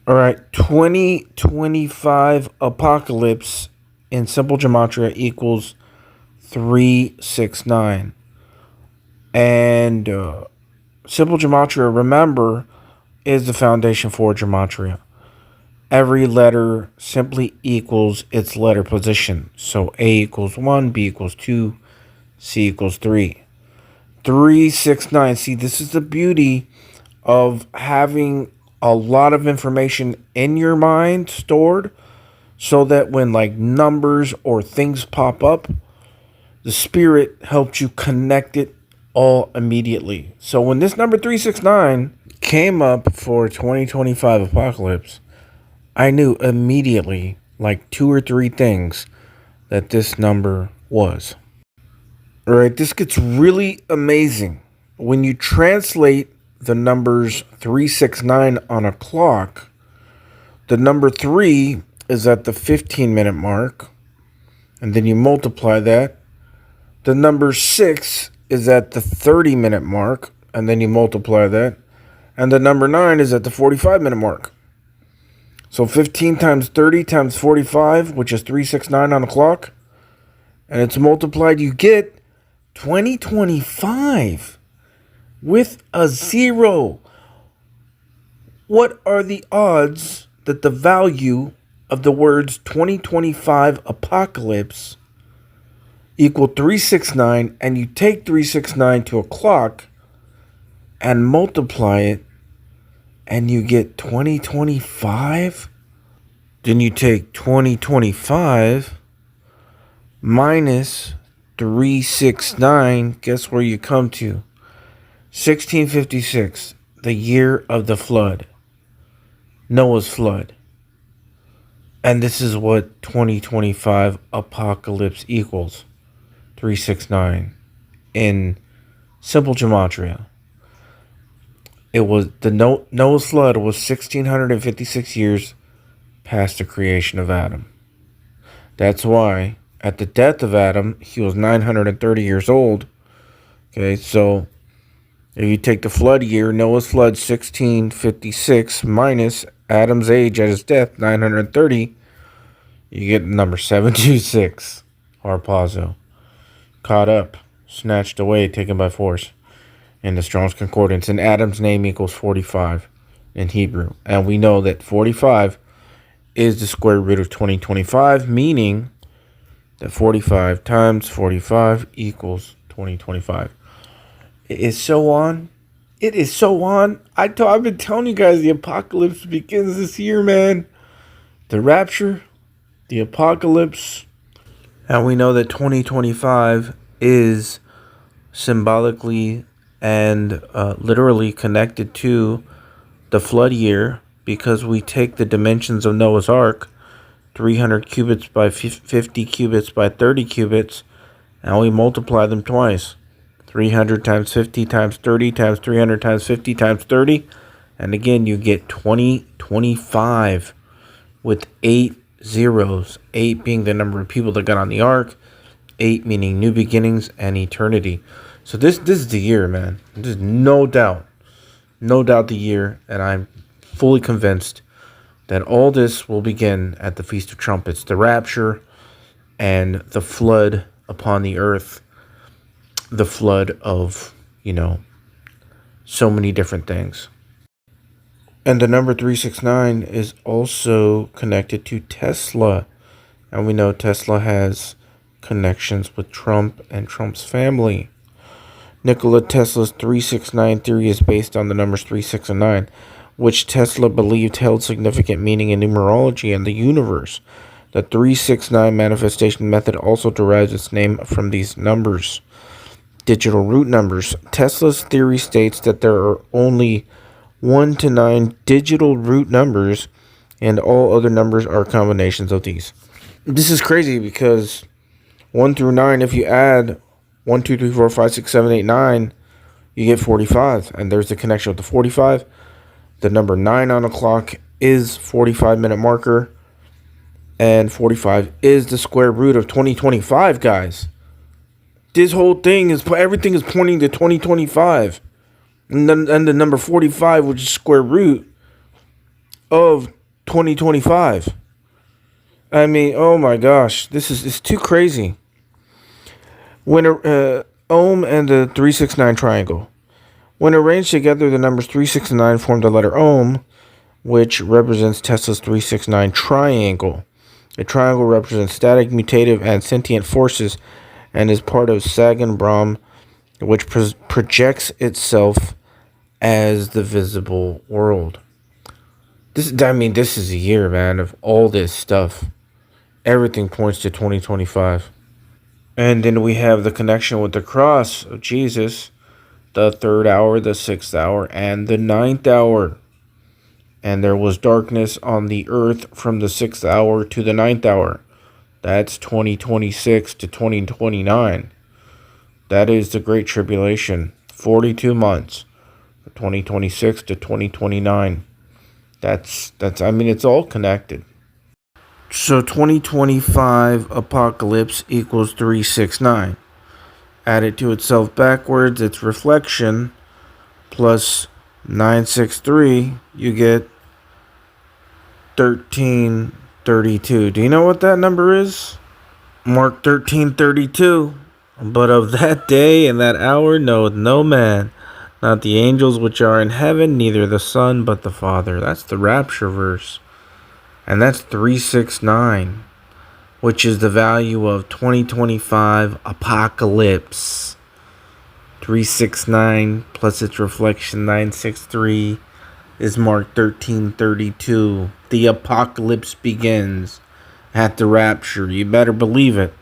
All right, 2025 apocalypse in simple gematria equals 369. And simple gematria, remember, is the foundation for gematria. Every letter simply equals its letter position. So A equals 1, B equals 2, C equals 3. 369. See, this is the beauty of having a lot of information in your mind stored, so that when like numbers or things pop up, the spirit helps you connect it all immediately. So when this number 369 came up for 2025 apocalypse, I knew immediately like two or three things that this number was. All right, this gets really amazing. When you translate the numbers 369 on a clock, the number 3 is at the 15-minute mark, and then you multiply that. The number 6 is at the 30-minute mark, and then you multiply that. And the number 9 is at the 45-minute mark. So 15 times 30 times 45, which is 369 on the clock, and it's multiplied, you get 2025 with a 0. What are the odds that the value of the words 2025 apocalypse equal 369, and you take 369 to a clock and multiply it and you get 2025? Then you take 2025 minus 369. Guess where you come to? 1656, the year of the flood. Noah's flood. And this is what 2025 apocalypse equals. 369 in simple gematria. It was the Noah's flood was 1656 years past the creation of Adam. That's why at the death of Adam, he was 930 years old. Okay, so if you take the flood year, Noah's flood 1656 minus Adam's age at his death, 930, you get the number 726. Harpazo. Caught up, snatched away, taken by force in the Strong's Concordance. And Adam's name equals 45 in Hebrew. And we know that 45 is the square root of 2025, meaning that 45 times 45 equals 2025. It is so on. It is so on. I've been telling you guys the apocalypse begins this year, man. The rapture, the apocalypse. And we know that 2025 is symbolically and literally connected to the flood year, because we take the dimensions of Noah's Ark, 300 cubits by 50 cubits by 30 cubits, and we multiply them twice. 300 times 50 times 30 times 300 times 50 times 30. And again, you get 2025 with 8 zeros. 8 being the number of people that got on the ark. 8 meaning new beginnings and eternity. So this is the year, man. There's no doubt the year. And I'm fully convinced that all this will begin at the Feast of Trumpets. The rapture and the flood upon the earth. The flood of, so many different things. And the number 369 is also connected to Tesla. And we know Tesla has connections with Trump and Trump's family. Nikola Tesla's 369 theory is based on the numbers 3, 6, and 9, which Tesla believed held significant meaning in numerology and the universe. The 369 manifestation method also derives its name from these numbers. Digital root numbers. Tesla's theory states that there are only 1 to 9 digital root numbers, and all other numbers are combinations of these. This is crazy because 1 through 9, if you add 1, 2, 3, 4, 5, 6, 7, 8, 9, you get 45. And there's the connection with the 45. The number 9 on the clock is 45-minute marker. And 45 is the square root of 2025, guys. This whole thing everything is pointing to 2025. And the number 45, which is square root of 2025. I mean, oh my gosh, it's too crazy. When Ohm and the 369 triangle. When arranged together, the numbers 369 form the letter Ohm, which represents Tesla's 369 triangle. A triangle represents static, mutative, and sentient forces and is part of Sagan Brahm, which projects itself as the visible world. This is a year, man, of all this stuff. Everything points to 2025. And then we have the connection with the cross of Jesus, the third hour, the sixth hour, and the ninth hour. And there was darkness on the earth from the sixth hour to the ninth hour. That's 2026 to 2029. That is the Great Tribulation. 42 months. 2026 to 2029. It's all connected. So 2025 apocalypse equals 369. Added to itself backwards, its reflection, plus 963, you get 1332. Do you know what that number is? Mark 1332. But of that day and that hour knoweth no man, not the angels which are in heaven, neither the Son, but the Father. That's the rapture verse. And that's 369, which is the value of 2025 apocalypse. 369 plus its reflection 963 is Mark 1332. The apocalypse begins at the rapture. You better believe it.